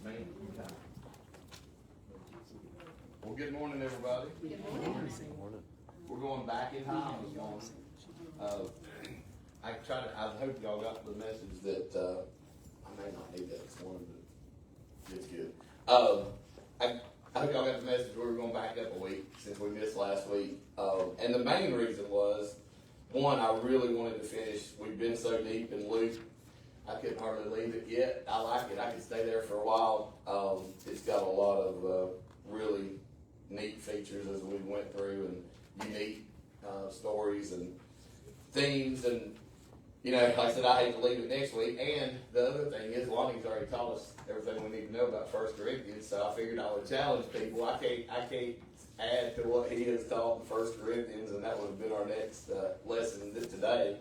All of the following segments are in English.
Man. Well, good morning, everybody. Good morning. We're going back in time this morning. I hope y'all got the message that I may not need that this morning, but it's good. I hope y'all got the message. We were going back up a week since we missed last week, and the main reason was, one, I really wanted to finish. We've been so deep in Luke, I couldn't hardly leave it yet. I like it. I could stay there for a while. It's got a lot of really neat features as we went through, and unique stories and themes. And, you know, like I said, I hate to leave it next week. And the other thing is, Lonnie's already taught us everything we need to know about 1 Corinthians, so I figured I would challenge people. I can't add to what he has taught in 1 Corinthians, and that would have been our next lesson today.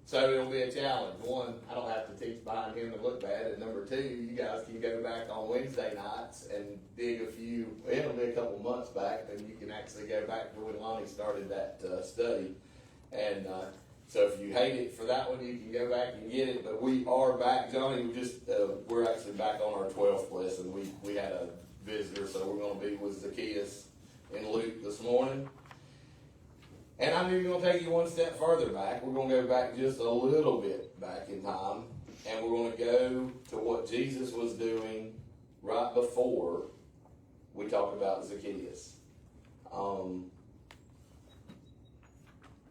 So it'll be a challenge. One, I don't have to teach behind him and look bad. And number two, you guys can go back on Wednesday nights and dig a few, it'll be a couple months back, and you can actually go back to when Lonnie started that study. And so if you hate it for that one, you can go back and get it. But we are back. Johnny, we're actually back on our 12th lesson. We had a visitor, so we're going to be with Zacchaeus in Luke this morning. And I'm even going to take you one step further back. We're going to go back just a little bit back in time, and we're going to go to what Jesus was doing right before we talk about Zacchaeus.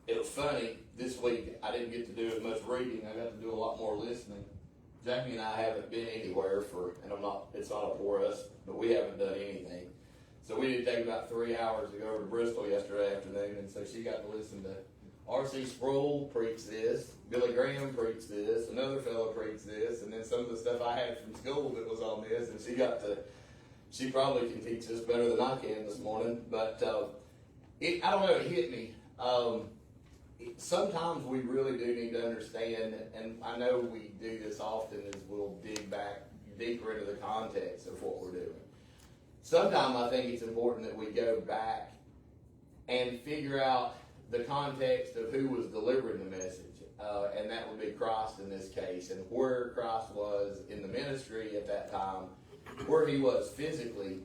It was funny, this week I didn't get to do as much reading. I got to do a lot more listening. Jamie and I haven't been anywhere it's not a for us, but we haven't done anything. So we did take about 3 hours to go over to Bristol yesterday afternoon, and so she got to listen to R.C. Sproul preach this, Billy Graham preach this, another fellow preach this, and then some of the stuff I had from school that was on this, and she probably can teach this better than I can this morning, but I don't know, it hit me. Sometimes we really do need to understand, and I know we do this often, is we'll dig back deeper into the context of what we're doing. Sometimes I think it's important that we go back and figure out the context of who was delivering the message, and that would be Christ in this case, and where Christ was in the ministry at that time, where he was physically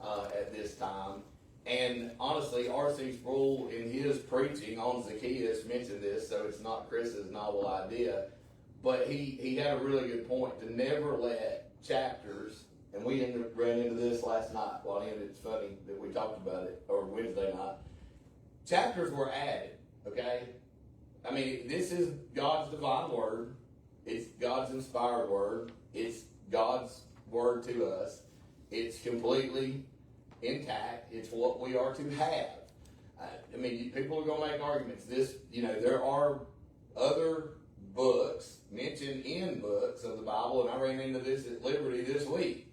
at this time. And honestly, R.C. Sproul, in his preaching on Zacchaeus, mentioned this, so it's not Kris's novel idea, but he had a really good point to never let chapters. And we ran into this last night, Lonnie, and it's funny that we talked about it, or Wednesday night. Chapters were added, okay? I mean, this is God's divine word. It's God's inspired word. It's God's word to us. It's completely intact. It's what we are to have. I mean, people are going to make arguments. There are other books mentioned in books of the Bible, and I ran into this at Liberty this week.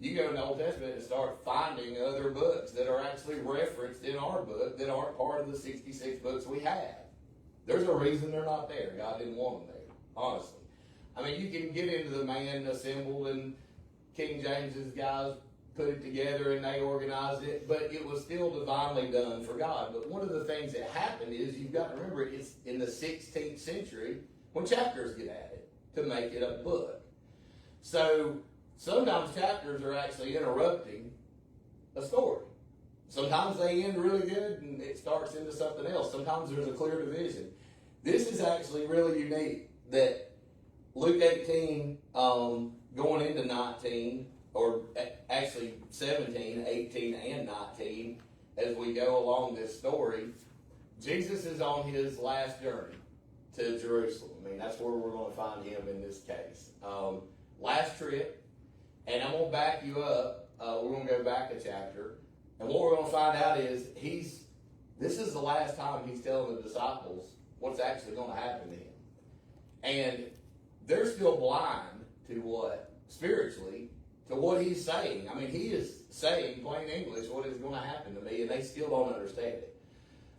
You go in the Old Testament and start finding other books that are actually referenced in our book that aren't part of the 66 books we have. There's a reason they're not there. God didn't want them there, honestly. I mean, you can get into the man assembled and King James's guys put it together and they organized it, but it was still divinely done for God. But one of the things that happened is, you've got to remember, it's in the 16th century when chapters get added to make it a book. So sometimes chapters are actually interrupting a story. Sometimes they end really good and it starts into something else. Sometimes there's a clear division. This is actually really unique that Luke 18 going into 19, or actually 17, 18, and 19, as we go along this story, Jesus is on his last journey to Jerusalem. I mean, that's where we're going to find him in this case. Last trip. And I'm going to back you up. We're going to go back a chapter. And what we're going to find out is this is the last time he's telling the disciples what's actually going to happen to him. And they're still blind to spiritually, to what he's saying. I mean, he is saying, plain English, what is going to happen to me, and they still don't understand it.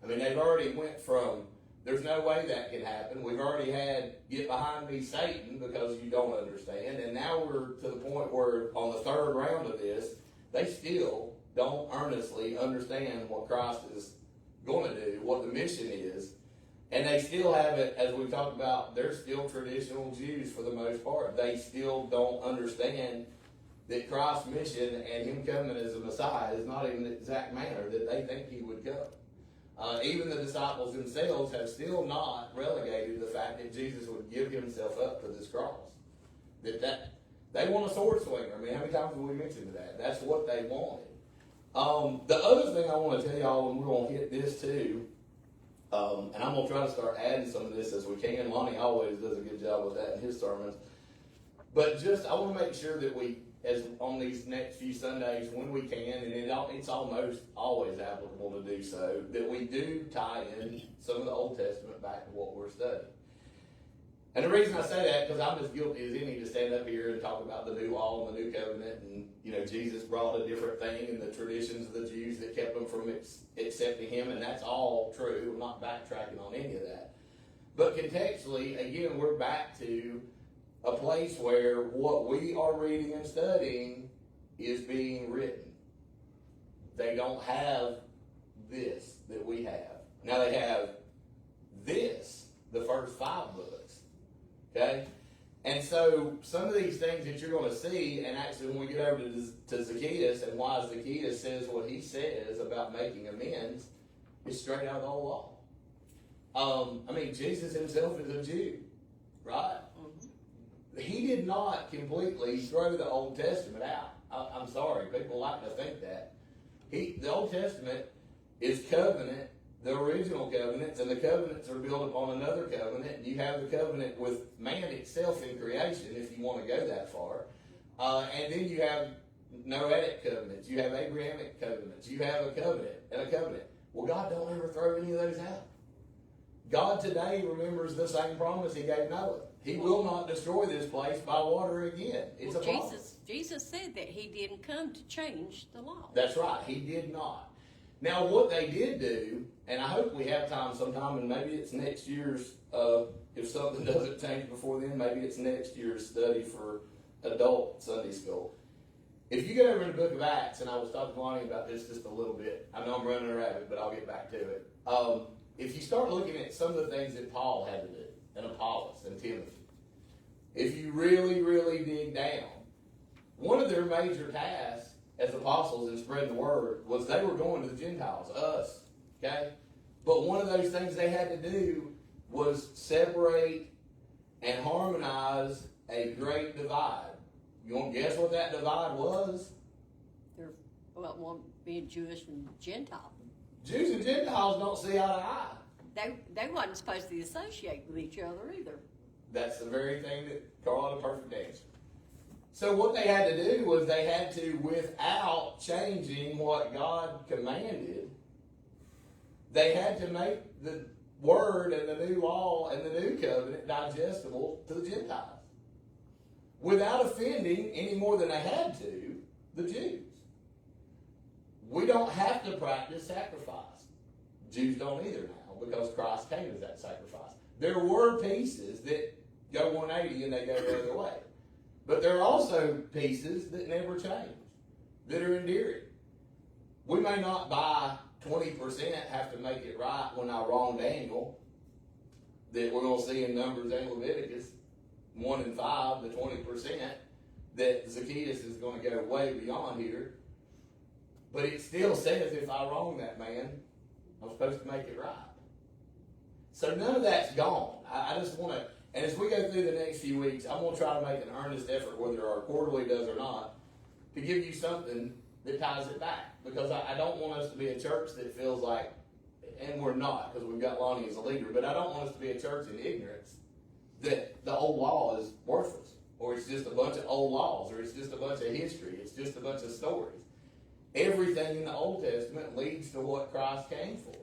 I mean, they've already went from, there's no way that can happen. We've already had, get behind me, Satan, because you don't understand. And now we're to the point where on the third round of this, they still don't earnestly understand what Christ is going to do, what the mission is. And they still have it, as we talked about, they're still traditional Jews for the most part. They still don't understand that Christ's mission and him coming as a Messiah is not in the exact manner that they think he would come. Even the disciples themselves have still not relegated the fact that Jesus would give himself up for this cross. That they want a sword swinger. I mean, how many times have we mentioned that? That's what they wanted. The other thing I want to tell y'all, and we're going to hit this too, and I'm going to try to start adding some of this as we can. Lonnie always does a good job with that in his sermons. But just, I want to make sure that we, as on these next few Sundays, when we can, and it's almost always applicable to do so, that we do tie in some of the Old Testament back to what we're studying. And the reason I say that, because I'm as guilty as any to stand up here and talk about the new law and the new covenant, and Jesus brought a different thing in the traditions of the Jews that kept them from accepting him, and that's all true. I'm not backtracking on any of that. But contextually, again, we're back to a place where what we are reading and studying is being written. They don't have this that we have. Now they have this, the first 5 books. Okay? And so some of these things that you're going to see, and actually when we get over to Zacchaeus and why Zacchaeus says what he says about making amends, is straight out of the old law. I mean, Jesus himself is a Jew, right? Mm-hmm. He did not completely throw the Old Testament out. I'm sorry, people like to think that. The Old Testament is covenant, the original covenants, and the covenants are built upon another covenant. And you have the covenant with man itself in creation, if you want to go that far. And then you have Noahic covenants. You have Abrahamic covenants. You have a covenant and a covenant. Well, God don't ever throw any of those out. God today remembers the same promise he gave Noah. He will not destroy this place by water again. It's a promise. Jesus said that he didn't come to change the law. That's right. He did not. Now, what they did do, and I hope we have time sometime, and maybe it's next year's, if something doesn't change before then, maybe it's next year's study for adult Sunday school. If you get over in the book of Acts, and I was talking to Lonnie about this just a little bit. I know I'm running a rabbit, but I'll get back to it. If you start looking at some of the things that Paul had to do, and Apollos, and Timothy, if you really, really dig down, one of their major tasks as apostles in spreading the word was they were going to the Gentiles, us, okay? But one of those things they had to do was separate and harmonize a great divide. You want to guess what that divide was? One being Jewish and Gentile. Jews and Gentiles don't see eye to eye. They wasn't supposed to associate with each other either. That's the very thing that Carl had a perfect answer. So what they had to do was they had to, without changing what God commanded, they had to make the word and the new law and the new covenant digestible to the Gentiles, without offending any more than they had to the Jews. We don't have to practice sacrifice. Jews don't either now, because Christ came as that sacrifice. There were pieces that go 180 and they go the other way. But there are also pieces that never change, that are endearing. We may not by 20% have to make it right when I wrong Daniel, that we're going to see in Numbers and Leviticus 1 and 5, the 20%, that Zacchaeus is going to go way beyond here. But it still says if I wrong that man, I'm supposed to make it right. So none of that's gone. I just want to... And as we go through the next few weeks, I'm going to try to make an earnest effort, whether our quarterly does or not, to give you something that ties it back. Because I don't want us to be a church that feels like, and we're not, because we've got Lonnie as a leader, but I don't want us to be a church in ignorance that the old law is worthless, or it's just a bunch of old laws, or it's just a bunch of history, it's just a bunch of stories. Everything in the Old Testament leads to what Christ came for,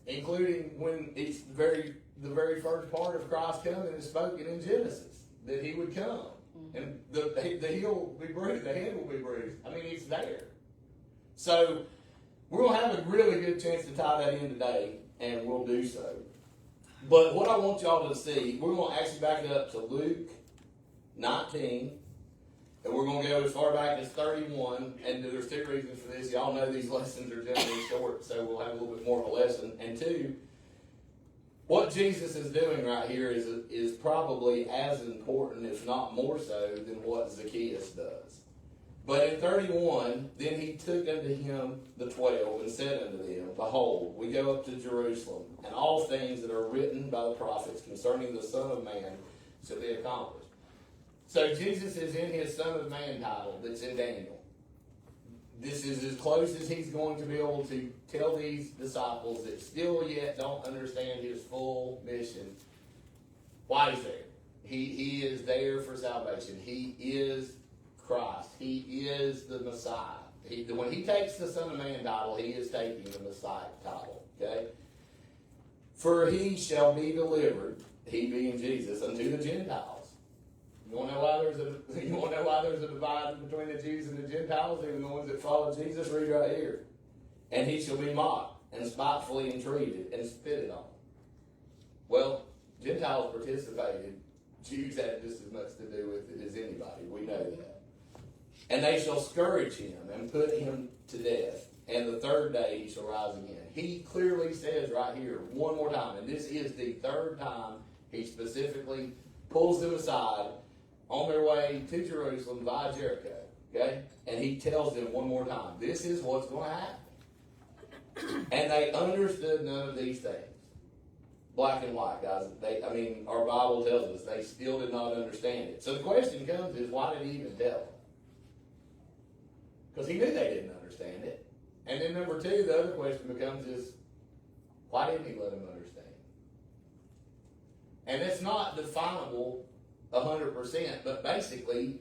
including when it's the very first part of Christ coming is spoken in Genesis, that he would come. And the heel will be bruised, the head will be bruised. I mean, it's there. So we're going to have a really good chance to tie that in today, and we'll do so. But what I want y'all to see, we're going to actually back it up to Luke 19, and we're going to go as far back as 31, and there's 2 reasons for this. Y'all know these lessons are generally short, so we'll have a little bit more of a lesson. And 2, what Jesus is doing right here is probably as important, if not more so, than what Zacchaeus does. But in 31, then he took unto him the 12 and said unto them, Behold, we go up to Jerusalem, and all things that are written by the prophets concerning the Son of Man shall be accomplished. So Jesus is in his Son of Man title that's in Daniel. This is as close as he's going to be able to tell these disciples that still yet don't understand his full mission why he's there. He is there for salvation. He is Christ. He is the Messiah. When he takes the Son of Man title, he is taking the Messiah title. Okay? For he shall be delivered, he being Jesus, unto the Gentiles. You want to know why there's a divide between the Jews and the Gentiles, even the ones that follow Jesus? Read right here. And he shall be mocked and spitefully entreated and spitted on. Well, Gentiles participated. Jews had just as much to do with it as anybody. We know that. And they shall scourge him and put him to death. And the third day he shall rise again. He clearly says right here, one more time, and this is the third time he specifically pulls them aside on their way to Jerusalem via Jericho. Okay? And he tells them one more time, this is what's going to happen. And they understood none of these things. Black and white, guys. Our Bible tells us they still did not understand it. So the question comes is, why did he even tell them? Because he knew they didn't understand it. And then number two, the other question becomes is, why didn't he let them understand? And it's not definable 100%, but basically,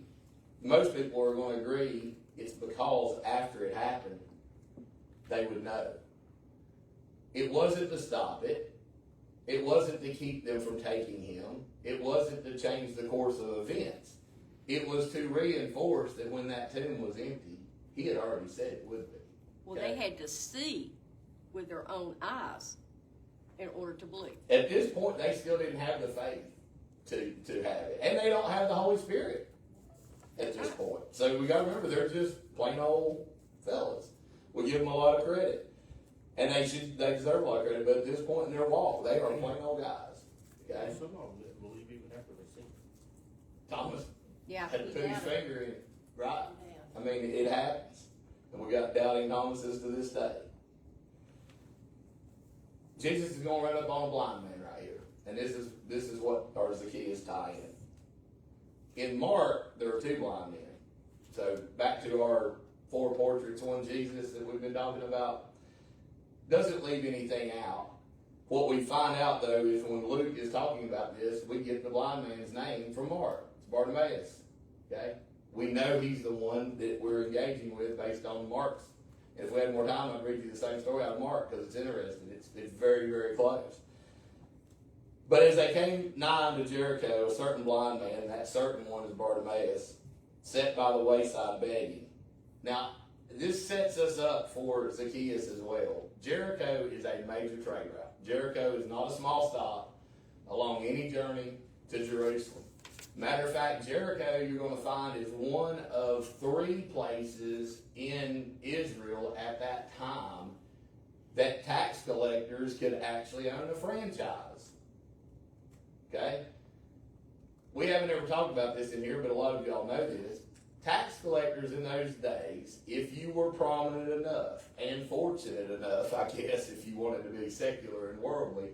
most people are going to agree it's because after it happened, they would know. It wasn't to stop it. It wasn't to keep them from taking him. It wasn't to change the course of events. It was to reinforce that when that tomb was empty, he had already said it would be. Well, okay? They had to see with their own eyes in order to believe. At this point, they still didn't have the faith to have it. And they don't have the Holy Spirit at this point. So we got to remember, they're just plain old fellas. We give them a lot of credit. And they deserve a lot of credit, but at this point in their walk, they are plain old guys. Okay? Some of them didn't believe even after they seen it. Thomas Yeah, had to put his finger in it, right? Yeah. I mean, it happens. And we got doubting Thomases to this day. Jesus is going to run up on a blind man right here. And this is what our Zacchaeus tie in. In Mark, there are two blind men. So back to our four portraits, one Jesus that we've been talking about. Doesn't leave anything out. What we find out, though, is when Luke is talking about this, we get the blind man's name from Mark. It's Bartimaeus. Okay? We know he's the one that we're engaging with based on Mark's. And if we had more time, I'd read you the same story out of Mark because it's interesting. It's very, very close. But as they came nigh unto Jericho, a certain blind man, and that certain one is Bartimaeus, sat by the wayside begging. Now, this sets us up for Zacchaeus as well. Jericho is a major trade route. Jericho is not a small stop along any journey to Jerusalem. Matter of fact, Jericho, you're going to find, is one of three places in Israel at that time that tax collectors could actually own a franchise. Okay? We haven't ever talked about this in here, but a lot of y'all know this. Tax collectors in those days, if you were prominent enough and fortunate enough, I guess, if you wanted to be secular and worldly,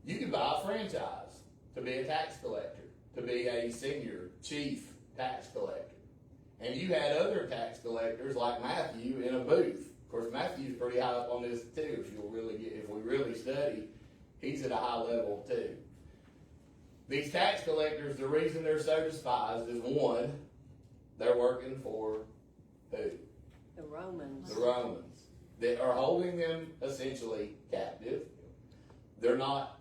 you could buy a franchise to be a tax collector, to be a senior chief tax collector. And you had other tax collectors like Matthew in a booth. Of course, Matthew's pretty high up on this too. If we really study, he's at a high level too. These tax collectors, the reason they're so despised is one, they're working for who? The Romans. The Romans. They are holding them essentially captive. They're not,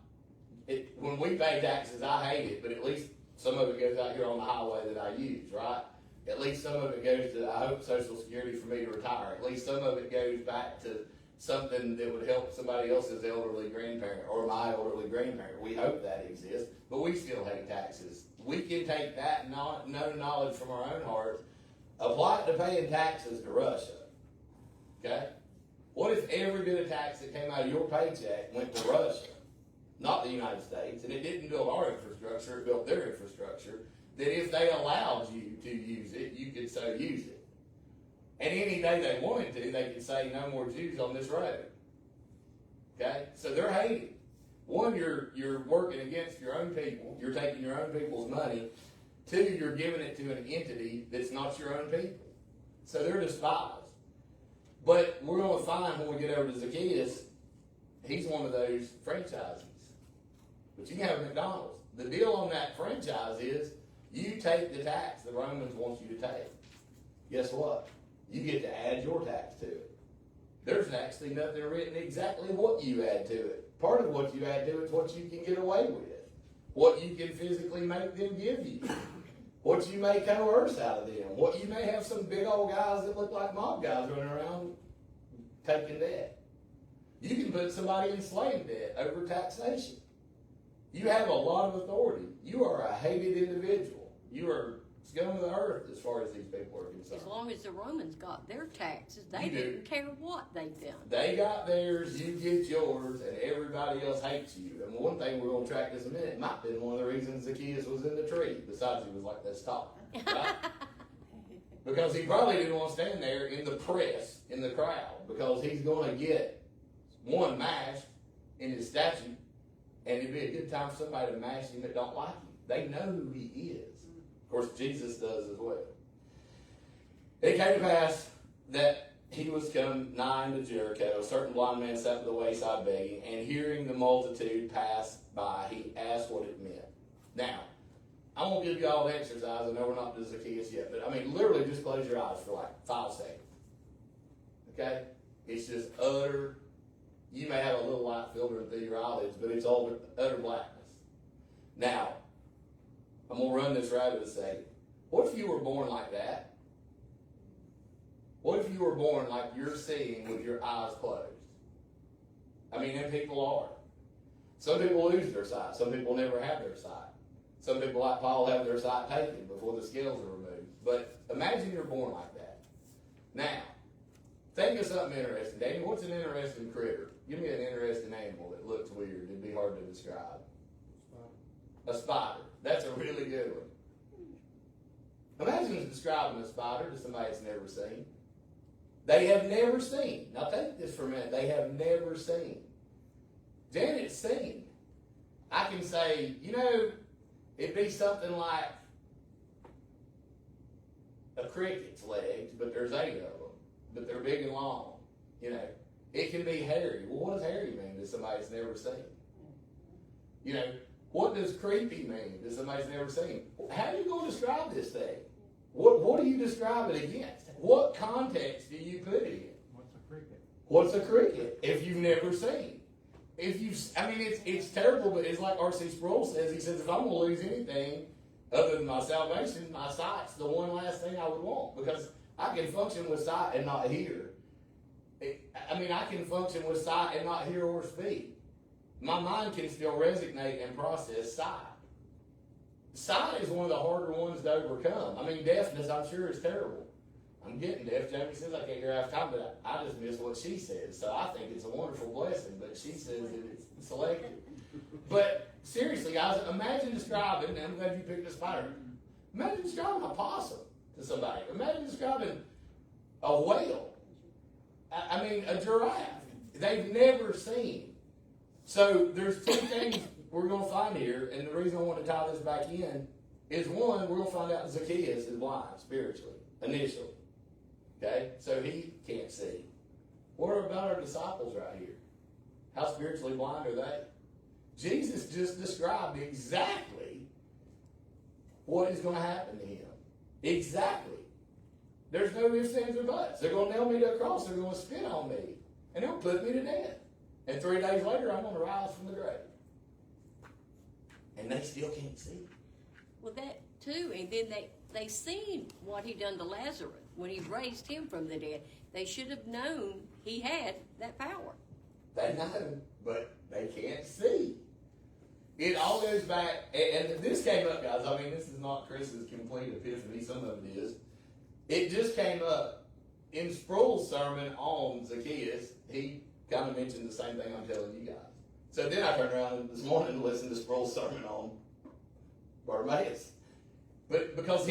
when we pay taxes, I hate it, but at least some of it goes out here on the highway that I use, right? At least some of it goes to, I hope, Social Security for me to retire. At least some of it goes back to something that would help somebody else's elderly grandparent or my elderly grandparent. We hope that exists, but we still hate taxes. We can take that known knowledge from our own hearts, apply it to paying taxes to Russia. Okay? What if every bit of tax that came out of your paycheck went to Russia, not the United States, and it didn't build our infrastructure, it built their infrastructure, that if they allowed you to use it, you could so use it? And any day they wanted to, they could say no more Jews on this road. Okay? So they're hated. One, you're working against your own people. You're taking your own people's money. Two, you're giving it to an entity that's not your own people. So they're despised. But we're going to find when we get over to Zacchaeus, he's one of those franchisees. But you can have McDonald's. The deal on that franchise is you take the tax the Romans want you to take. Guess what? You get to add your tax to it. There's actually nothing written exactly what you add to it. Part of what you add to it is what you can get away with. What you can physically make them give you. What you may coerce out of them. What you may have some big old guys that look like mob guys running around taking debt. You can put somebody in slave debt over taxation. You have a lot of authority. You are a hated individual. You are scum of the earth as far as these people are concerned. As long as the Romans got their taxes, they You do. didn't care what they done. They got theirs, you get yours, and everybody else hates you. And one thing we're going to track this in a minute, might have been one of the reasons Zacchaeus was in the tree, besides he was like this tall. Right? Because he probably didn't want to stand there in the press, in the crowd, because he's going to get, one, mashed in his statue, and it'd be a good time for somebody to mash him that don't like him. They know who he is. Of course, Jesus does as well. It came to pass that he was come nigh unto Jericho. A certain blind man sat by the wayside begging, and hearing the multitude pass by, he asked what it meant. Now, I won't give you all the exercise. I know we're not to Zacchaeus yet, but I mean, literally just close your eyes for like 5 seconds. Okay? It's just utter. You may have a little light filtering through your eyelids, but it's all utter blackness. Now, I'm going to run this rabbit a second. What if you were born like that? What if you were born like you're seeing with your eyes closed? I mean, and people are. Some people lose their sight. Some people never have their sight. Some people, like Paul, have their sight taken before the scales are removed. But imagine you're born like that. Now, think of something interesting. Daniel, what's an interesting critter? Give me an interesting animal that looks weird. It'd be hard to describe. A spider. That's a really good one. Imagine describing a spider to somebody that's never seen. They have never seen. Now take this for a minute. They have never seen. Janet's seen. I can say, it'd be something like a cricket's legs, but there's 8 of them. But they're big and long. It can be hairy. Well, what does hairy mean to somebody that's never seen? What does creepy mean to somebody that's never seen? How are you going to describe this thing? What do you describe it against? What context do you put it in? What's a cricket? What's a cricket if you've never seen? It's terrible, but it's like R.C. Sproul says. He says, if I'm going to lose anything other than my salvation, my sight's the one last thing I would want, because I can function with sight and not hear. I can function with sight and not hear or speak. My mind can still resonate and process sight. Sight is one of the harder ones to overcome. Deafness, I'm sure, is terrible. I'm getting deaf. Jamie says I can't hear half the time, but I just miss what she says. So I think it's a wonderful blessing, but she says that it's selective. But seriously, guys, imagine describing, and I'm glad you picked a spider. Imagine describing a possum to somebody. Imagine describing a whale. A giraffe. They've never seen. So there's 2 things we're going to find here, and the reason I want to tie this back in is, one, we're going to find out Zacchaeus is blind spiritually, initially. Okay? So he can't see. What about our disciples right here? How spiritually blind are they? Jesus just described exactly what is going to happen to him. Exactly. There's no ifs, ands, or buts. They're going to nail me to a cross. They're going to spit on me. And they'll put me to death. And 3 days later, I'm going to rise from the grave. And they still can't see. Well, that too, and then they seen what he done to Lazarus when he raised him from the dead. They should have known he had that power. They know, but they can't see. It all goes back, and this came up, guys. This is not Kris's complete epiphany. Some of it is. It just came up in Sproul's sermon on Zacchaeus. He kind of mentioned the same thing I'm telling you guys. So then I turned around this morning and listened to Sproul's sermon on Bartimaeus. But because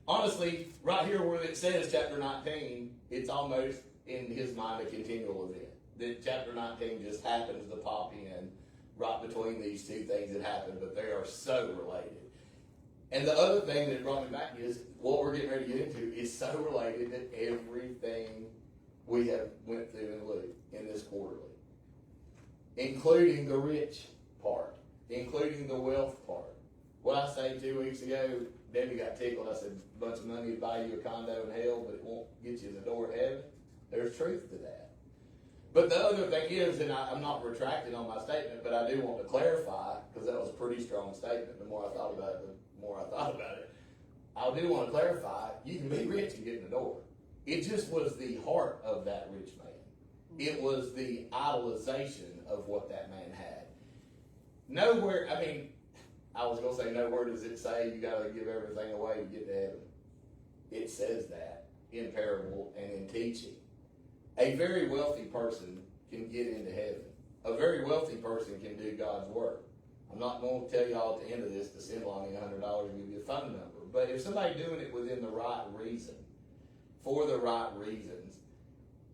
honestly, right here where it says chapter 19, it's almost in his mind a continual event. That chapter 19 just happens to pop in right between these two things that happened, but they are so related. And the other thing that brought me back is what we're getting ready to get into is so related to everything we have went through in Luke in this quarterly, including the rich part, including the wealth part. What I say 2 weeks ago, Debbie got tickled. I said, a bunch of money to buy you a condo in hell, but it won't get you in the door of heaven. There's truth to that. But the other thing is, and I'm not retracting on my statement, but I do want to clarify, because that was a pretty strong statement. The more I thought about it, I do want to clarify, you can be rich and get in the door. It just was the heart of that rich man. It was the idolization of what that man had. Nowhere, I mean, I was going to say, nowhere does it say you got to give everything away to get to heaven. It says that in parable and in teaching. A very wealthy person can get into heaven. A very wealthy person can do God's work. I'm not going to tell y'all at the end of this to send Lonnie $100 and give you a phone number. But if somebody's doing it within the right reason, for the right reasons,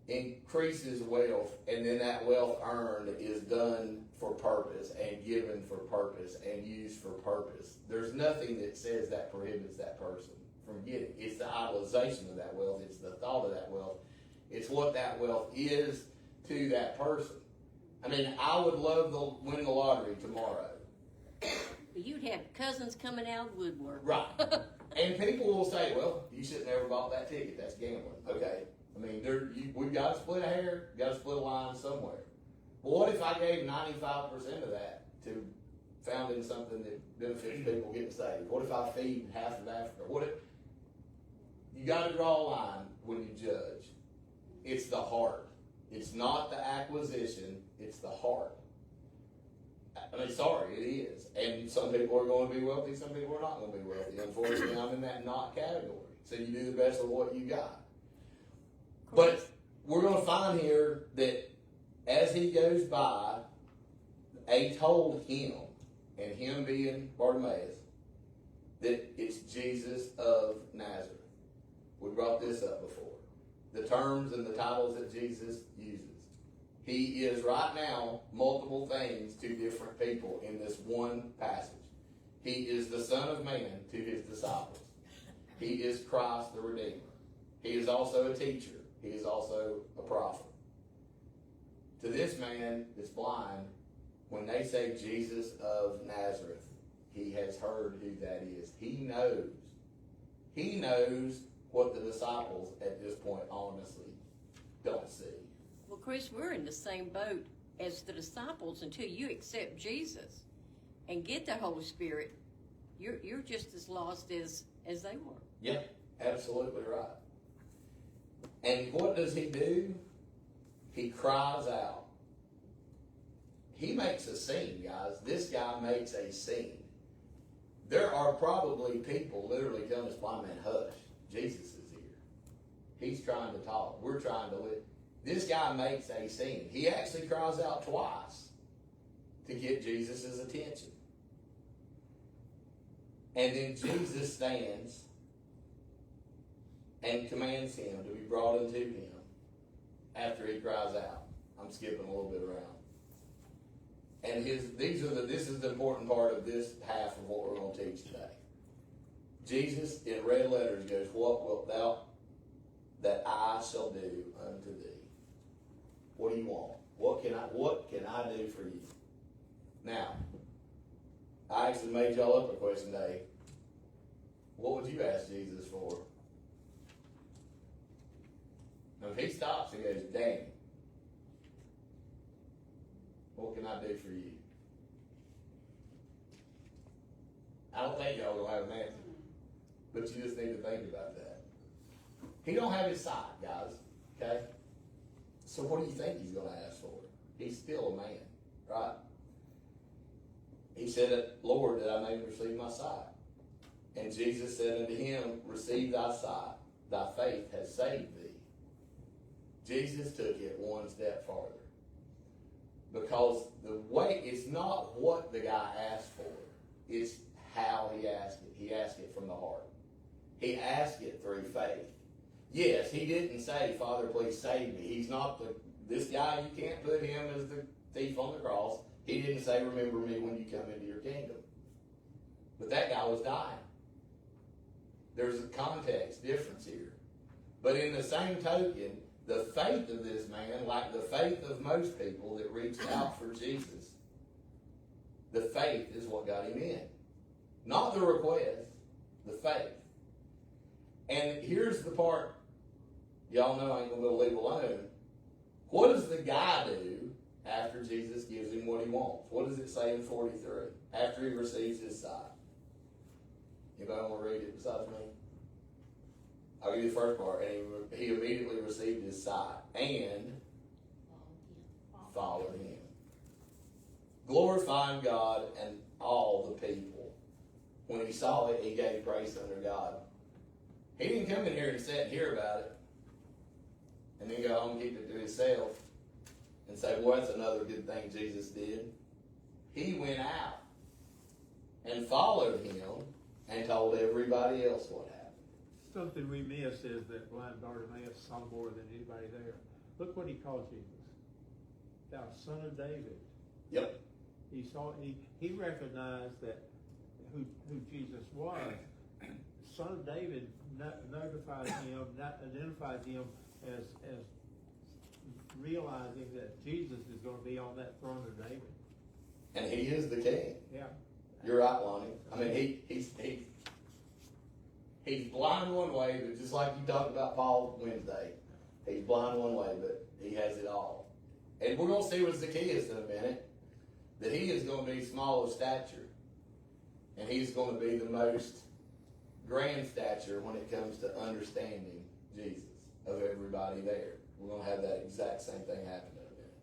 increases wealth, and then that wealth earned is done for purpose and given for purpose and used for purpose, there's nothing that says that prohibits that person from getting. It's the idolization of that wealth. It's the thought of that wealth. It's what that wealth is to that person. I mean, I would love to win the lottery tomorrow. You'd have cousins coming out of the woodwork. Right. And people will say, well, you should have never bought that ticket. That's gambling. Okay. I mean, we've got to split a hair, got to split a line somewhere. Well, what if I gave 95% of that to founding something that benefits people getting saved? What if I feed half of Africa? What if you got to draw a line when you judge? It's the heart. It's not the acquisition. It's the heart. I mean, sorry, it is. And some people are going to be wealthy, some people are not going to be wealthy. Unfortunately, I'm in that not category. So you do the best with what you got. But we're going to find here that as he goes by, they told him, and him being Bartimaeus, that it's Jesus of Nazareth. We brought this up before. The terms and the titles that Jesus uses. He is right now multiple things to different people in this one passage. He is the Son of Man to his disciples. He is Christ the Redeemer. He is also a teacher. He is also a prophet. To this man that's blind, when they say Jesus of Nazareth, he has heard who that is. He knows. He knows what the disciples at this point honestly don't see. Well, Kris, we're in the same boat as the disciples until you accept Jesus and get the Holy Spirit. You're just as lost as they were. Yeah, absolutely right. And what does he do? He cries out. He makes a scene, guys. This guy makes a scene. There are probably people literally telling this blind man, hush, Jesus is here. He's trying to talk. We're trying to live. This guy makes a scene. He actually cries out twice to get Jesus' attention. And then Jesus stands and commands him to be brought unto him after he cries out. I'm skipping a little bit around. And this is the important part of this half of what we're going to teach today. Jesus, in red letters, goes, what wilt thou that I shall do unto thee? What do you want? What can I do for you? Now, I actually made y'all up a question today. What would you ask Jesus for? Now, if he stops and goes, dang, what can I do for you? I don't think y'all gonna have an answer. But you just need to think about that. He don't have his sight, guys. Okay? So what do you think he's gonna ask for? He's still a man, right? He said, Lord, that I may receive my sight. And Jesus said unto him, receive thy sight. Thy faith has saved thee. Jesus took it one step farther. Because the way, it's not what the guy asked for. It's how he asked it. He asked it from the heart. He asked it through faith. Yes, he didn't say, Father, please save me. He's not this guy, you can't put him as the thief on the cross. He didn't say, remember me when you come into your kingdom. But that guy was dying. There's a context difference here. But in the same token, the faith of this man, like the faith of most people that reached out for Jesus, the faith is what got him in. Not the request, the faith. And here's the part, y'all know I ain't going to leave alone. What does the guy do after Jesus gives him what he wants? What does it say in 43? After he receives his sight. Anybody want to read it besides me? I'll give you the first part. And he immediately received his sight and followed him, glorifying God and all the people. When he saw it, he gave praise unto God. He didn't come in here and sit and hear about it and then go home and keep it to himself and say, well, that's another good thing Jesus did. He went out and followed him and told everybody else what happened. Something we miss is that blind Bartimaeus saw more than anybody there. Look what he called Jesus. Thou son of David. Yep. He recognized that who Jesus was. Son of David identified him as realizing that Jesus is going to be on that throne of David. And he is the king. Yeah. You're right, Lonnie. I mean, he's blind one way, but just like you talked about Paul Wednesday, he's blind one way, but he has it all. And we're going to see what Zacchaeus in a minute, that he is going to be small of stature, and he's going to be the most grand stature when it comes to understanding Jesus of everybody there. We're going to have that exact same thing happen in a minute.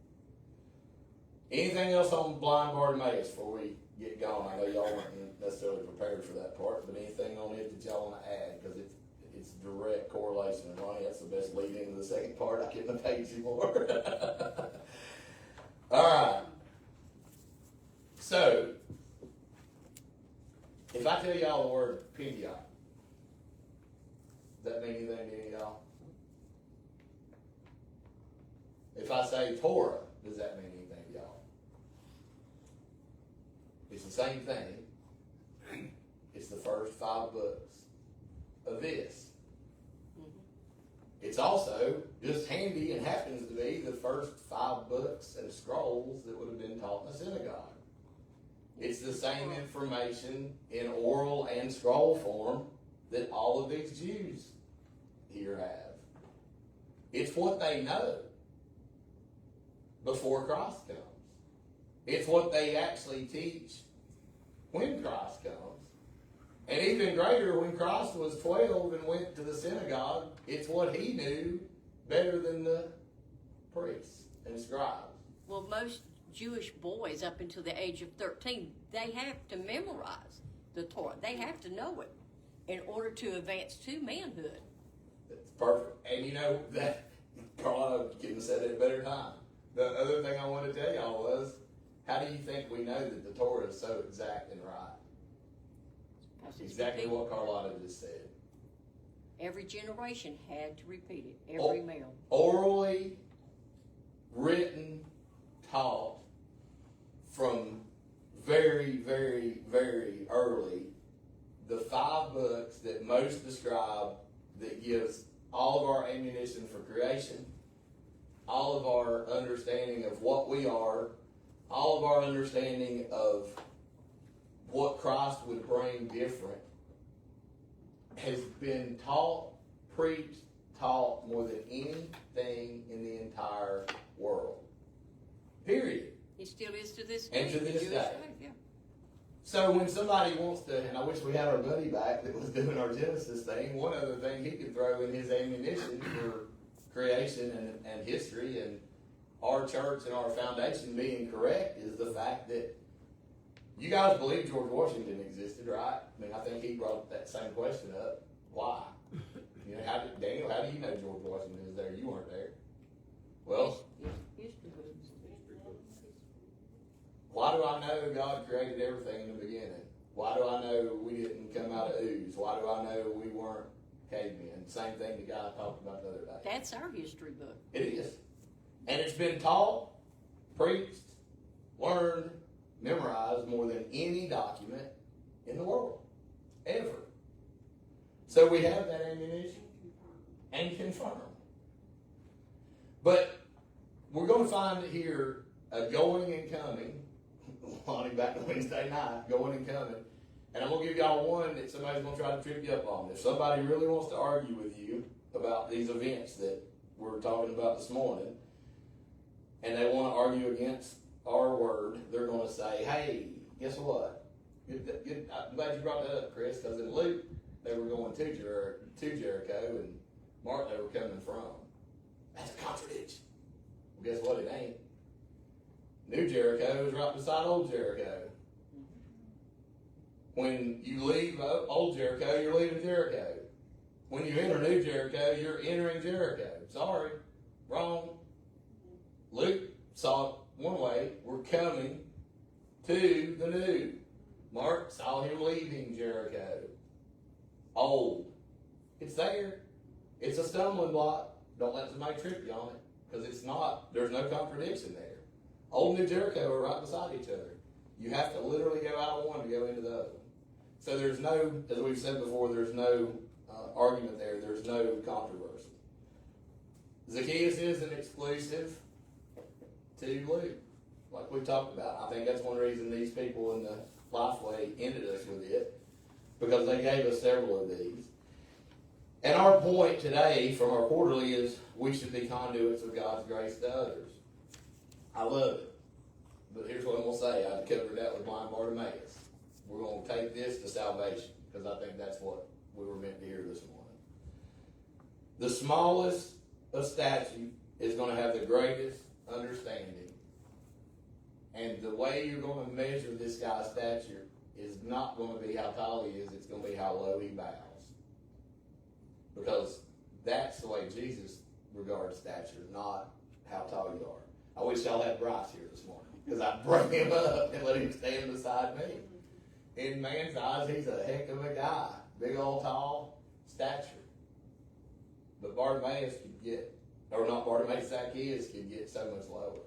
Anything else on blind Bartimaeus before we get going? I know y'all weren't necessarily prepared for that part, but anything on it that y'all want to add? Because it's direct correlation. And Lonnie, that's the best lead into the second part. I couldn't have paid you more. All right. So, if I tell y'all the word Pedion, does that mean anything to any of y'all? If I say Torah, does that mean anything to y'all? It's the same thing. It's the first 5 books of this. It's also just handy and happens to be the first 5 books and scrolls that would have been taught in the synagogue. It's the same information in oral and scroll form that all of these Jews here have. It's what they know before Christ comes. It's what they actually teach when Christ comes. And even greater, when Christ was 12 and went to the synagogue, it's what he knew better than the priests and scribes. Well, most Jewish boys up until the age of 13, they have to memorize the Torah. They have to know it in order to advance to manhood. That's perfect. And you know, that Carl couldn't have said it at a better time. The other thing I wanted to tell y'all was, how do you think we know that the Torah is so exact and right? Exactly what Carlotta just said. Every generation had to repeat it. Every male. Orally, written, taught from very, very, very early. The 5 books that most describe, that gives all of our ammunition for creation, all of our understanding of what we are, all of our understanding of what Christ would bring different, has been taught, preached, taught more than anything in the entire world. Period. It still is to this day. And to this Jewish day. faith, yeah. So when somebody wants to, and I wish we had our buddy back that was doing our Genesis thing, one other thing he could throw in his ammunition for creation and history and our church and our foundation being correct is the fact that you guys believe George Washington existed, right? I mean, I think he brought that same question up. Why? You know, Daniel, how do you know George Washington was there? You weren't there. Well, History books. why do I know God created everything in the beginning? Why do I know we didn't come out of ooze? Why do I know we weren't cavemen? Same thing the guy talked about the other day. That's our history book. It is. And it's been taught, preached, learned, memorized more than any document in the world. Ever. So we have that ammunition and confirmed. But we're going to find here a going and coming. Lonnie back to Wednesday night, going and coming. And I'm going to give y'all one that somebody's going to try to trip you up on. If somebody really wants to argue with you about these events that we're talking about this morning, and they want to argue against our word, they're going to say, hey, guess what? I'm glad you brought that up, Kris, because in Luke, they were going to Jericho, and Mark, they were coming from. That's a contradiction. Well, guess what? It ain't. New Jericho is right beside Old Jericho. When you leave Old Jericho, you're leaving Jericho. When you enter New Jericho, you're entering Jericho. Sorry, wrong. Luke saw it one way. We're coming to the new. Mark saw him leaving Jericho. Old. It's there. It's a stumbling block. Don't let somebody trip you on it, because it's not. There's no contradiction there. Old and New Jericho are right beside each other. You have to literally go out of one to go into the other one. So there's no, as we've said before, there's no argument there. There's no controversy. Zacchaeus isn't exclusive to Luke, like we talked about. I think that's one reason these people in the Lifeway ended us with it, because they gave us several of these. And our point today from our quarterly is we should be conduits of God's grace to others. I love it. But here's what I'm going to say. I covered that with blind Bartimaeus. We're going to take this to salvation, because I think that's what we were meant to hear this morning. The smallest of statute is going to have the greatest understanding. And the way you're going to measure this guy's stature is not going to be how tall he is. It's going to be how low he bows. Because that's the way Jesus regards stature, not how tall you are. I wish y'all had Bryce here this morning, because I'd bring him up and let him stand beside me. In man's eyes, he's a heck of a guy. Big old tall stature. But Bartimaeus could get, or not Bartimaeus, Zacchaeus could get so much lower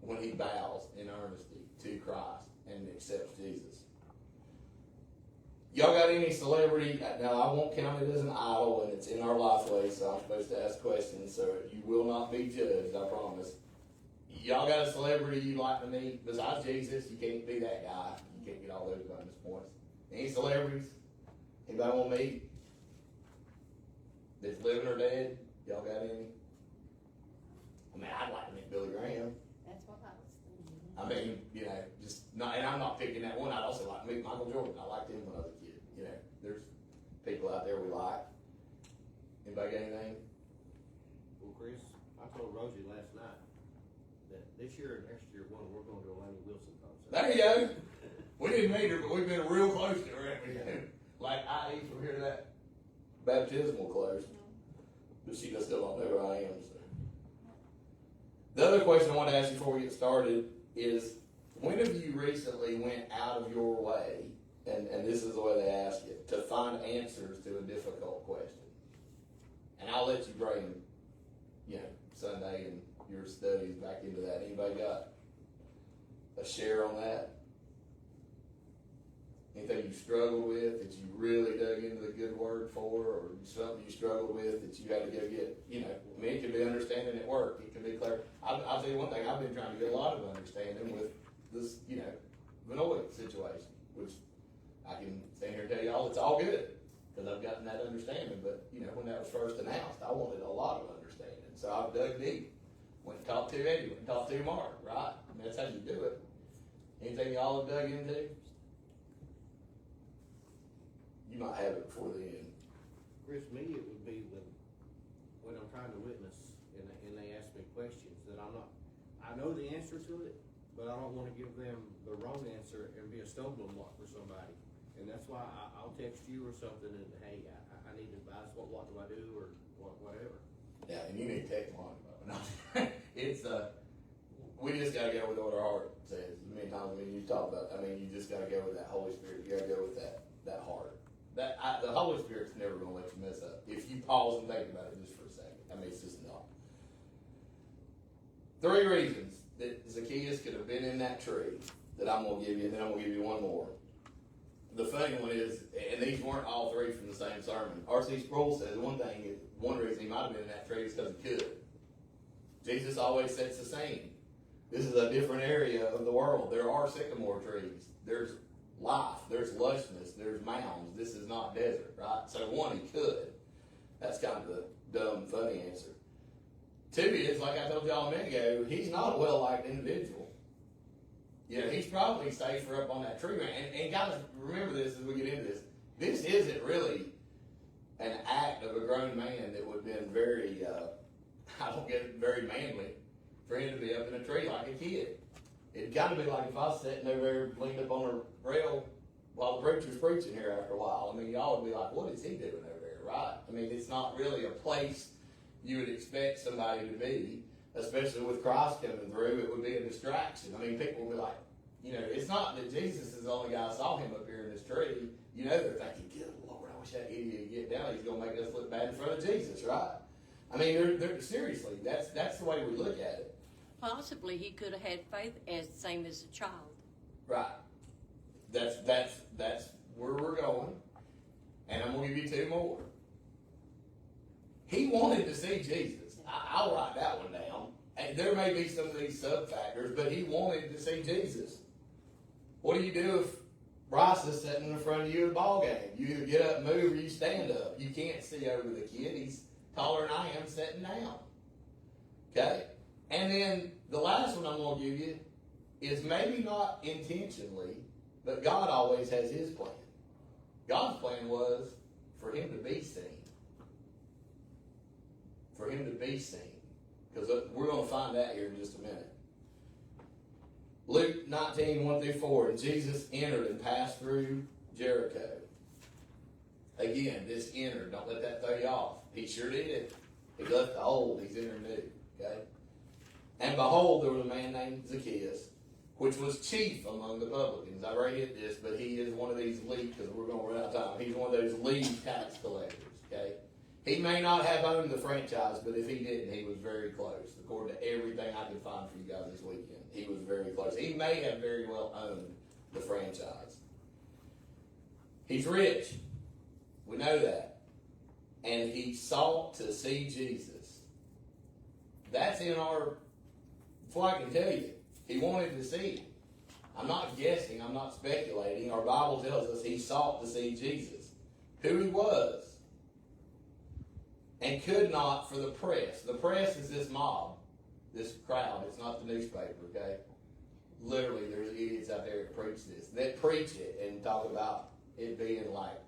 when he bows in earnesty to Christ and accepts Jesus. Y'all got any celebrity? Now, I won't count it as an idol, and it's in our Lifeway, so I'm supposed to ask questions, so you will not be judged, I promise. Y'all got a celebrity you'd like to meet? Besides Jesus, you can't be that guy. You can't get all those bonus points. Any celebrities? Anybody want to meet? That's living or dead? Y'all got any? I mean, I'd like to meet Billy Graham. That's what I was thinking. I mean, you know, just not, and I'm not picking that one. I'd also like to meet Michael Jordan. I liked him when I was a kid. You know, there's people out there we like. Anybody got anything? Well, Kris, I told Rosie last night that this year and next year, we're going to a Lonnie Wilson concert. There you go. We didn't meet her, but we've been real close to her, haven't we? Like I eat from here to that baptismal close. But she just still don't know who I am. So. The other question I want to ask you before we get started is, when have you recently went out of your way, and this is the way they ask it, to find answers to a difficult question? And I'll let you bring, you know, Sunday and your studies back into that. Anybody got a share on that? Anything you struggled with that you really dug into the good word for, or something you struggled with that you had to go get, you know, I mean, it could be understanding at work. It could be clear. I'll tell you one thing, I've been trying to get a lot of understanding with this, you know, Vanoy situation, which I can stand here and tell y'all it's all good, because I've gotten that understanding. But, you know, when that was first announced, I wanted a lot of understanding. So I've dug deep. Went and talked to Eddie, went and talked to Mark, right? I mean, that's how you do it. Anything y'all have dug into? You might have it before the end. Kris, me, it would be when I'm trying to witness and they ask me questions that I know the answer to it, but I don't want to give them the wrong answer and be a stumbling block for somebody. And that's why I'll text you or something and, hey, I need advice. What do I do, or whatever. Yeah, and you need to text Lonnie. It's we just got to go with what our heart says, many times, you talk about, you just gotta go with that Holy Spirit, you gotta go with that heart. The Holy Spirit's never gonna let you mess up. If you pause and think about it just for a second, it's just not. 3 reasons that Zacchaeus could have been in that tree that I'm gonna give you, and then I'm gonna give you one more. The funny one is, and these weren't all 3 from the same sermon. R.C. Sproul says one reason he might have been in that tree is because he could. Jesus always sets the scene. This is a different area of the world. There are sycamore trees. There's life. There's lushness. There's mounds. This is not desert, right? So 1, he could. That's kind of the dumb, funny answer. 2 is, like I told y'all a minute ago, he's not a well-liked individual. He's probably safer up on that tree. And guys, remember this as we get into this. This isn't really an act of a grown man that would have been very, very manly for him to be up in a tree like a kid. It'd kind of be like if I was sitting over there leaned up on a rail while the preacher's preaching here after a while. Y'all would be like, what is he doing over there, right? It's not really a place you would expect somebody to be, especially with Christ coming through. It would be a distraction. People would be like, it's not that Jesus is the only guy I saw him up here in this tree. They're thinking, good Lord, I wish that idiot would get down. He's going to make us look bad in front of Jesus, right? They're seriously, that's the way we look at it. Possibly he could have had faith as same as a child. Right. That's where we're going. And I'm going to give you 2 more. He wanted to see Jesus. I'll write that one down. And there may be some of these sub-factors, but he wanted to see Jesus. What do you do if Bryce is sitting in front of you at a ball game? You either get up and move or you stand up. You can't see over the kid. He's taller than I am sitting down. Okay? And then the last one I'm going to give you is maybe not intentionally, but God always has his plan. God's plan was for him to be seen. For him to be seen. Because we're going to find that here in just a minute. Luke 19, 1-4. And Jesus entered and passed through Jericho. Again, this entered. Don't let that throw you off. He sure did. He left the old. He's entered new. Okay? And behold, there was a man named Zacchaeus, which was chief among the publicans. I already hit this, but he is one of these lead, because we're going to run out of time. He's one of those lead tax collectors. Okay? He may not have owned the franchise, but if he didn't, he was very close. According to everything I could find for you guys this weekend, he was very close. He may have very well owned the franchise. He's rich. We know that. And he sought to see Jesus. That's in our, that's what I can tell you. He wanted to see him. I'm not guessing. I'm not speculating. Our Bible tells us he sought to see Jesus. Who he was. And could not for the press. The press is this mob, this crowd. It's not the newspaper, okay? Literally, there's idiots out there that preach this. That preach it and talk about it being like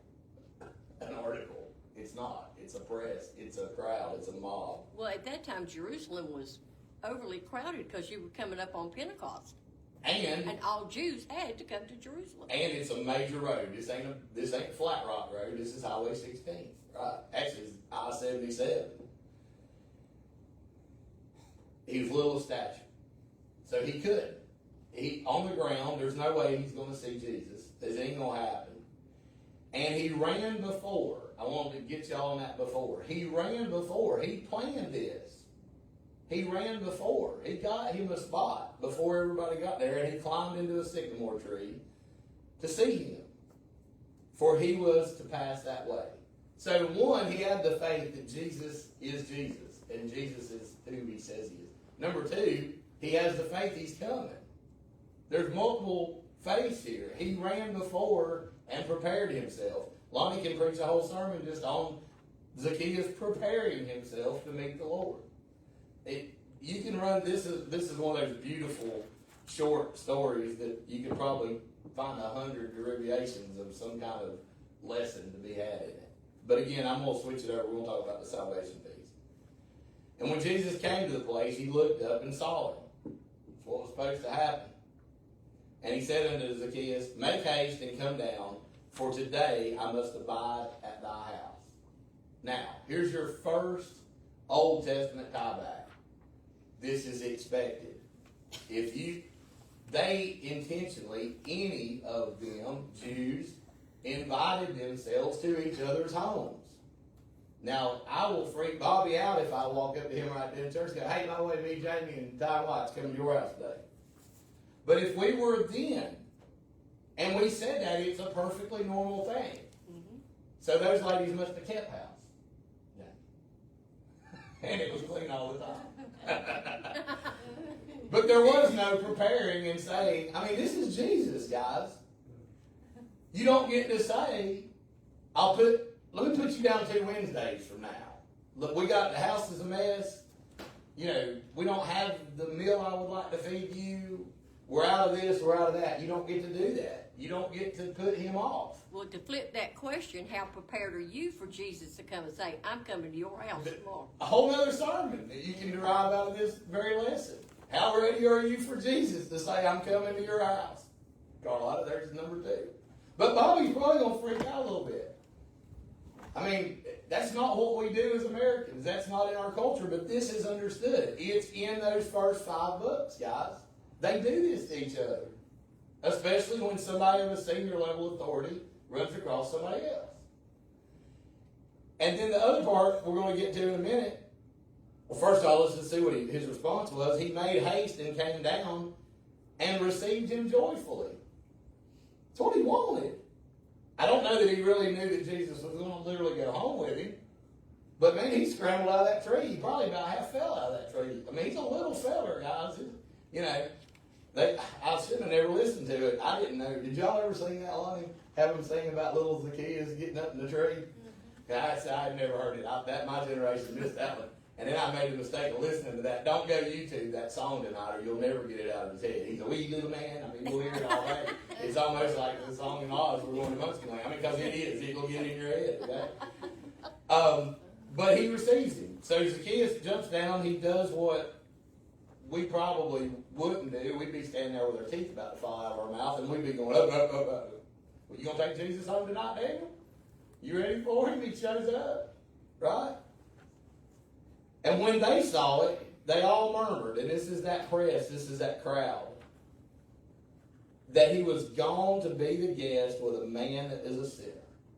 an article. It's not. It's a press. It's a crowd. It's a mob. Well, at that time, Jerusalem was overly crowded because you were coming up on Pentecost. And all Jews had to come to Jerusalem. And it's a major road. This ain't Flat Rock Road. This is Highway 16. Right. Actually, it's I-77. He was little of stature. So he couldn't. On the ground, there's no way he's going to see Jesus. This ain't going to happen. And he ran before. I wanted to get y'all on that before. He ran before. He planned this. He ran before. He got him a spot before everybody got there, and he climbed into a sycamore tree to see him. For he was to pass that way. So 1, he had the faith that Jesus is Jesus, and Jesus is who he says he is. Number 2, he has the faith he's coming. There's multiple faiths here. He ran before and prepared himself. Lonnie can preach a whole sermon just on Zacchaeus preparing himself to meet the Lord. You can run, this is one of those beautiful short stories that you can probably find 100 derivations of some kind of lesson to be had in it. But again, I'm going to switch it over. We're going to talk about the salvation piece. And when Jesus came to the place, he looked up and saw him. That's what was supposed to happen. And he said unto Zacchaeus, make haste and come down, for today I must abide at thy house. Now, here's your first Old Testament tieback. This is expected. If you they intentionally, any of them, Jews, invited themselves to each other's homes. Now, I will freak Bobby out if I walk up to him right there in church and go, hey, by the way, me, Jamie, and Ty White's coming to your house today. But if we were then, and we said that, it's a perfectly normal thing. Mm-hmm. So those ladies must have kept house. Yeah. And it was clean all the time. But there was no preparing and saying, I mean, this is Jesus, guys. You don't get to say, let me put you down 2 Wednesdays from now. Look, we got the house is a mess. You know, we don't have the meal I would like to feed you. We're out of this, we're out of that. You don't get to do that. You don't get to put him off. Well, to flip that question, how prepared are you for Jesus to come and say, I'm coming to your house tomorrow? A whole other sermon that you can derive out of this very lesson. How ready are you for Jesus to say, I'm coming to your house? Carlotta, there's number 2. But Bobby's probably going to freak out a little bit. I mean, that's not what we do as Americans. That's not in our culture, but this is understood. It's in those first 5 books, guys. They do this to each other, especially when somebody of a senior level authority runs across somebody else. And then the other part we're going to get to in a minute. Well, first of all, let's just see what his response was. He made haste and came down and received him joyfully. That's what he wanted. I don't know that he really knew that Jesus was going to literally go home with him. But man, he scrambled out of that tree. He probably about half fell out of that tree. I mean, he's a little feller, guys. You know, I should have never listened to it. I didn't know. Did y'all ever sing that, Lonnie? Have them sing about little Zacchaeus getting up in the tree? Mm-hmm. I had never heard it. My generation missed that one. And then I made the mistake of listening to that. Don't go YouTube that song tonight or you'll never get it out of his head. He's a wee little man. I mean, we'll hear it all day. It's almost like the song in Oz, we're going to Munchkin Land. I mean, because it is. It'll get in your head, okay? But he receives him. So Zacchaeus jumps down. He does what we probably wouldn't do. We'd be standing there with our teeth about to fall out of our mouth and we'd be going, up, up, up, up. Well, you going to take Jesus home tonight, Daniel? You ready for him? He shows up, right? And when they saw it, they all murmured, and this is that press, this is that crowd, that he was gone to be the guest with a man that is a sinner.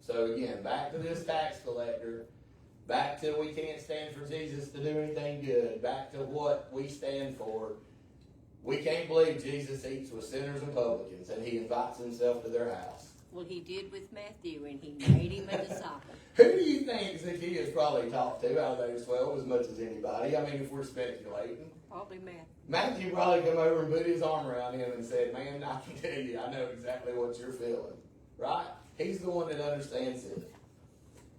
So again, back to this tax collector, back to we can't stand for Jesus to do anything good, back to what we stand for. We can't believe Jesus eats with sinners and publicans, and he invites himself to their house. Well, he did with Matthew, and he made him a disciple. Who do you think Zacchaeus probably talked to out of those 12 as much as anybody? I mean, if we're speculating. Probably Matthew. Matthew probably come over and put his arm around him and said, man, I can tell you, I know exactly what you're feeling. Right? He's the one that understands it.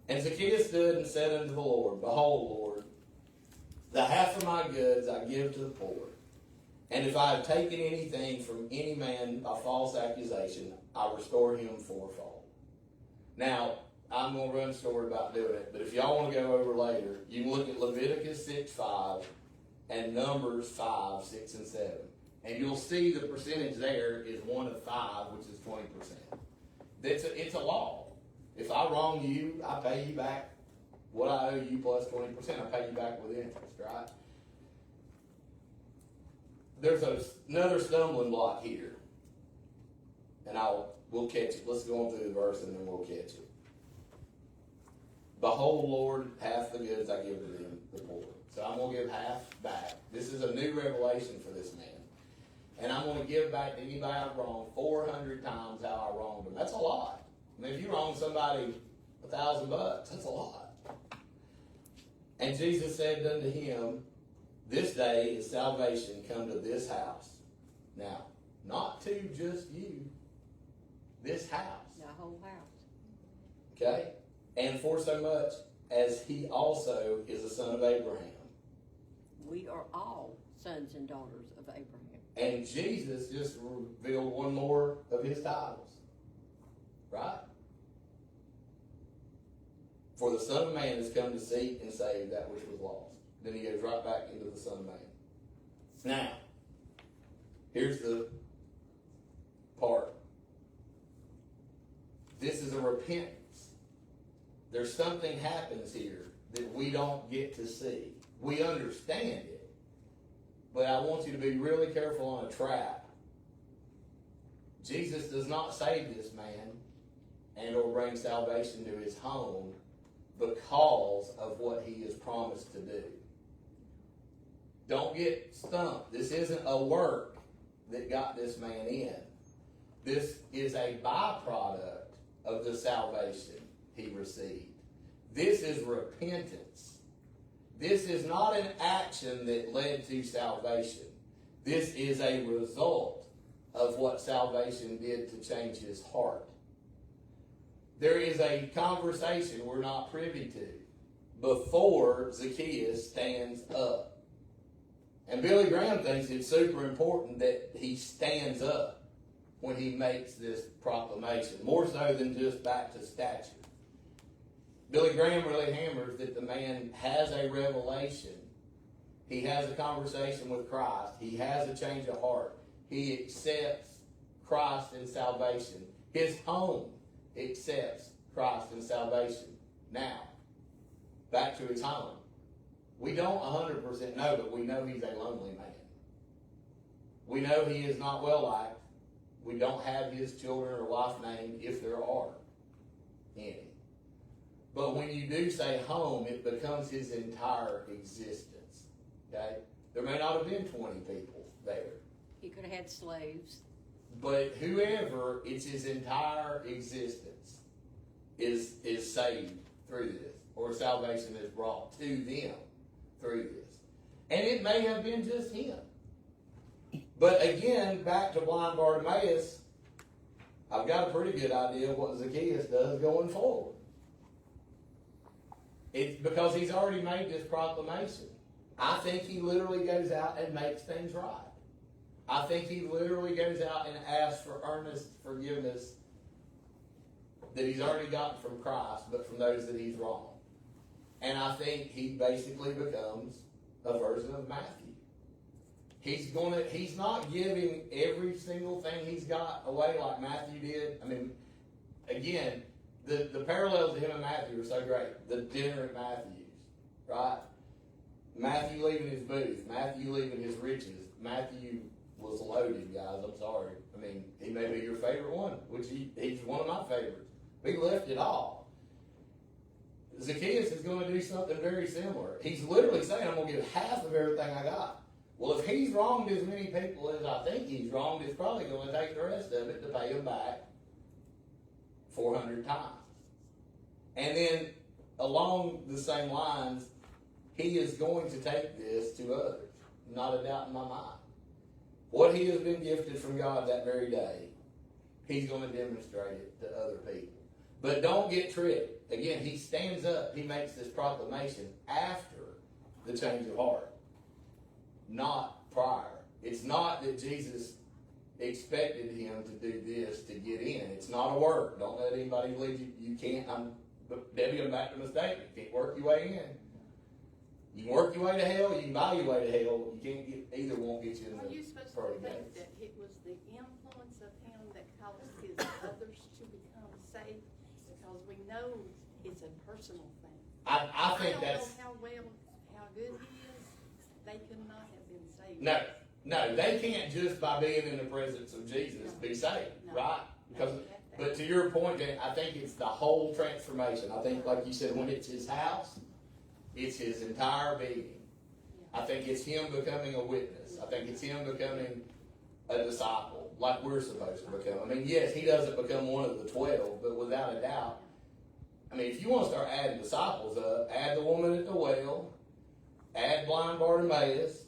And Zacchaeus stood and said unto the Lord, behold, Lord, the half of my goods I give to the poor. And if I have taken anything from any man by false accusation, I restore him fourfold. Now, I'm going to run a story about doing it, but if y'all want to go over later, you can look at Leviticus 6:5 and Numbers 5, 6, and 7. And you'll see the percentage there is 1 of 5, which is 20%. It's a law. If I wrong you, I pay you back what I owe you plus 20%. I pay you back with interest, right? There's another stumbling block here. And we'll catch it. Let's go on through the verse and then we'll catch it. Behold, Lord, half the goods I give to them, the poor. So I'm going to give half back. This is a new revelation for this man. And I'm going to give back to anybody I've wronged 400 times how I wronged them. That's a lot. I mean, if you wrong somebody $1,000, that's a lot. And Jesus said unto him, this day is salvation come to this house. Now, not to just you, this house. The whole house. Okay? And for so much as he also is a son of Abraham. We are all sons and daughters of Abraham. And Jesus just revealed one more of his titles. Right? For the Son of Man has come to seek and save that which was lost. Then he goes right back into the Son of Man. Now, here's the part. This is a repentance. There's something happens here that we don't get to see. We understand it. But I want you to be really careful on a trap Jesus does not save this man and or bring salvation to his home because of what he is promised to do. Don't get stumped. This isn't a work that got this man in. This is a byproduct of the salvation he received. This is repentance. This is not an action that led to salvation. This is a result of what salvation did to change his heart. There is a conversation we're not privy to before Zacchaeus stands up. And Billy Graham thinks it's super important that he stands up when he makes this proclamation, more so than just back to stature. Billy Graham really hammers that the man has a revelation. He has a conversation with Christ. He has a change of heart. He accepts Christ and salvation. His home accepts Christ and salvation. Now, back to his home. We don't 100% know, but we know he's a lonely man. We know he is not well liked. We don't have his children or wife named, if there are any. But when you do say home, it becomes his entire existence. Okay? There may not have been 20 people there. He could have had slaves. But whoever, it's his entire existence is saved through this, or salvation is brought to them through this. And it may have been just him. But again, back to blind Bartimaeus, I've got a pretty good idea of what Zacchaeus does going forward. It's because he's already made this proclamation. I think he literally goes out and makes things right. I think he literally goes out and asks for earnest forgiveness that he's already gotten from Christ, but from those that he's wronged. And I think he basically becomes a version of Matthew. He's not giving every single thing he's got away like Matthew did. I mean, again, the parallels to him and Matthew are so great. The dinner at Matthew's, right? Matthew leaving his booth, Matthew leaving his riches. Matthew was loaded, guys. I'm sorry. I mean, he may be your favorite one, which he's one of my favorites. He left it all. Zacchaeus is going to do something very similar. He's literally saying, I'm going to give half of everything I got. Well, if he's wronged as many people as I think he's wronged, it's probably going to take the rest of it to pay him back 400 times. And then, along the same lines, he is going to take this to others. Not a doubt in my mind. What he has been gifted from God that very day, he's going to demonstrate it to other people. But don't get tricked. Again, he stands up, he makes this proclamation after the change of heart, not prior. It's not that Jesus expected him to do this to get in. It's not a work. Don't let anybody believe you can't. Debbie, I'm back to my statement. You can't work your way in. You can work your way to hell, you can buy your way to hell. You can't get, either won't get you in the Are you supposed to think that it was the influence of him that caused his others to become saved? Because we know it's a personal thing. I think that's... I don't know how good he is. They could not have been saved. No, they can't just by being in the presence of Jesus be saved, right? Because, but to your point, Dan, I think it's the whole transformation. I think, like you said, when it's his house, it's his entire being. I think it's him becoming a witness. I think it's him becoming a disciple, like we're supposed to become. I mean, yes, he doesn't become one of the 12, but without a doubt, I mean, if you want to start adding disciples up, add the woman at the well, add blind Bartimaeus,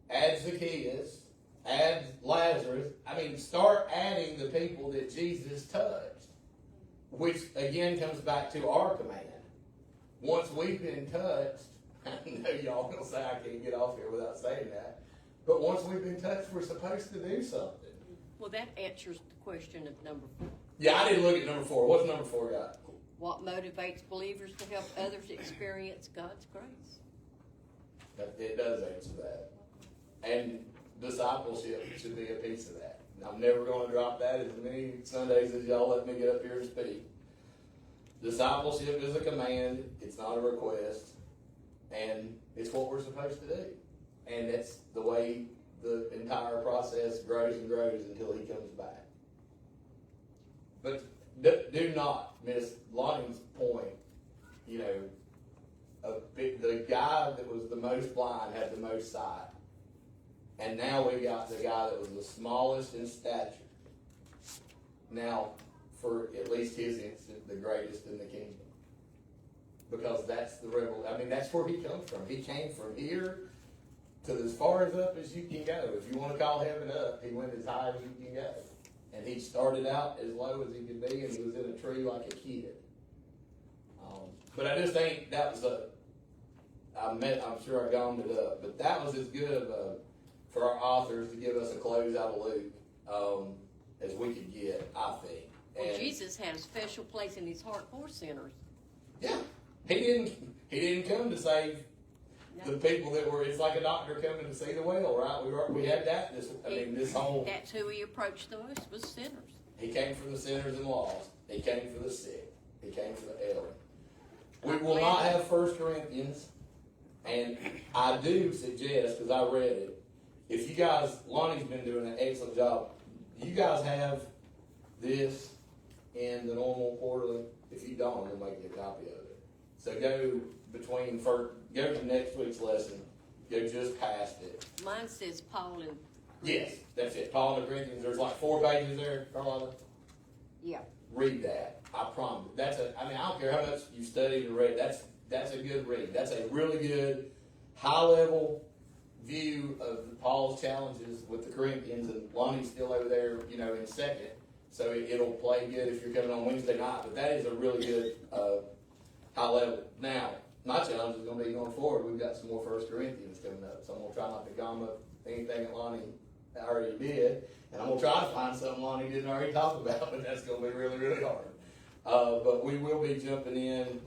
add Zacchaeus, add Lazarus. I mean, start adding the people that Jesus touched, which again comes back to our command. Once we've been touched, I know y'all gonna say I can't get off here without saying that, but once we've been touched, we're supposed to do something. Well, that answers the question of number 4. Yeah, I didn't look at number 4. What's number 4 got? What motivates believers to help others experience God's grace? It does answer that. And discipleship should be a piece of that. I'm never going to drop that as many Sundays as y'all let me get up here and speak. Discipleship is a command. It's not a request. And it's what we're supposed to do. And that's the way the entire process grows and grows until he comes back. But do not miss Lonnie's point. You know, the guy that was the most blind had the most sight. And now we got the guy that was the smallest in stature. Now, for at least his instant, the greatest in the kingdom. Because that's the rebel. I mean, that's where he comes from. He came from here to as far as up as you can go. If you want to call heaven up, he went as high as you can go. And he started out as low as he could be, and he was in a tree like a kid. But I just think that was I'm sure I gummed it up, but that was as good of for our authors to give us a close out of Luke as we could get, I think. Well, And Jesus had a special place in his heart for sinners. yeah, he didn't come to save No. the people that were. It's like a doctor coming to see the well, right? We had that. This whole. That's who he approached the most, was sinners. He came for the sinners and lost. He came for the sick. He came for the ailing. We will not have 1 Corinthians, and I do suggest, because I read it, if you guys, Lonnie's been doing an excellent job, you guys have this in the normal quarterly. If you don't, we'll make you a copy of it. So go to next week's lesson, go just past it. Mine says Paul and... Yes, that's it. Paul and the Corinthians, there's like 4 pages there, Carlotta. Yeah. Read that. I promise. I don't care how much you studied and read. That's a good read. That's a really good, high-level view of Paul's challenges with the Corinthians, and Lonnie's still over there, in second. So it'll play good if you're coming on Wednesday night. But that is a really good high level. Now, my challenge is going to be going forward. We've got some more 1 Corinthians coming up, so I'm going to try not to gum up anything that Lonnie already did. And I'm going to try to find something Lonnie didn't already talk about, but that's going to be really, really hard. But we will be jumping in.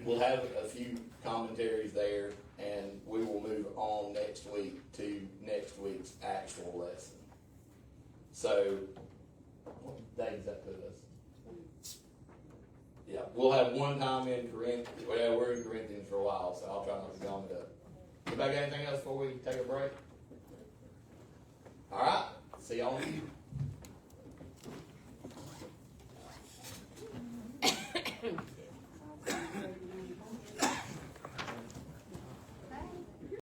We'll have a few commentaries there, and we will move on next week to next week's actual lesson. So, what day does that put us? Yeah, we'll have one time in Corinthians. Well, we're in Corinthians for a while, so I'll try not to gum it up. Anybody got anything else before we take a break? All right. See y'all.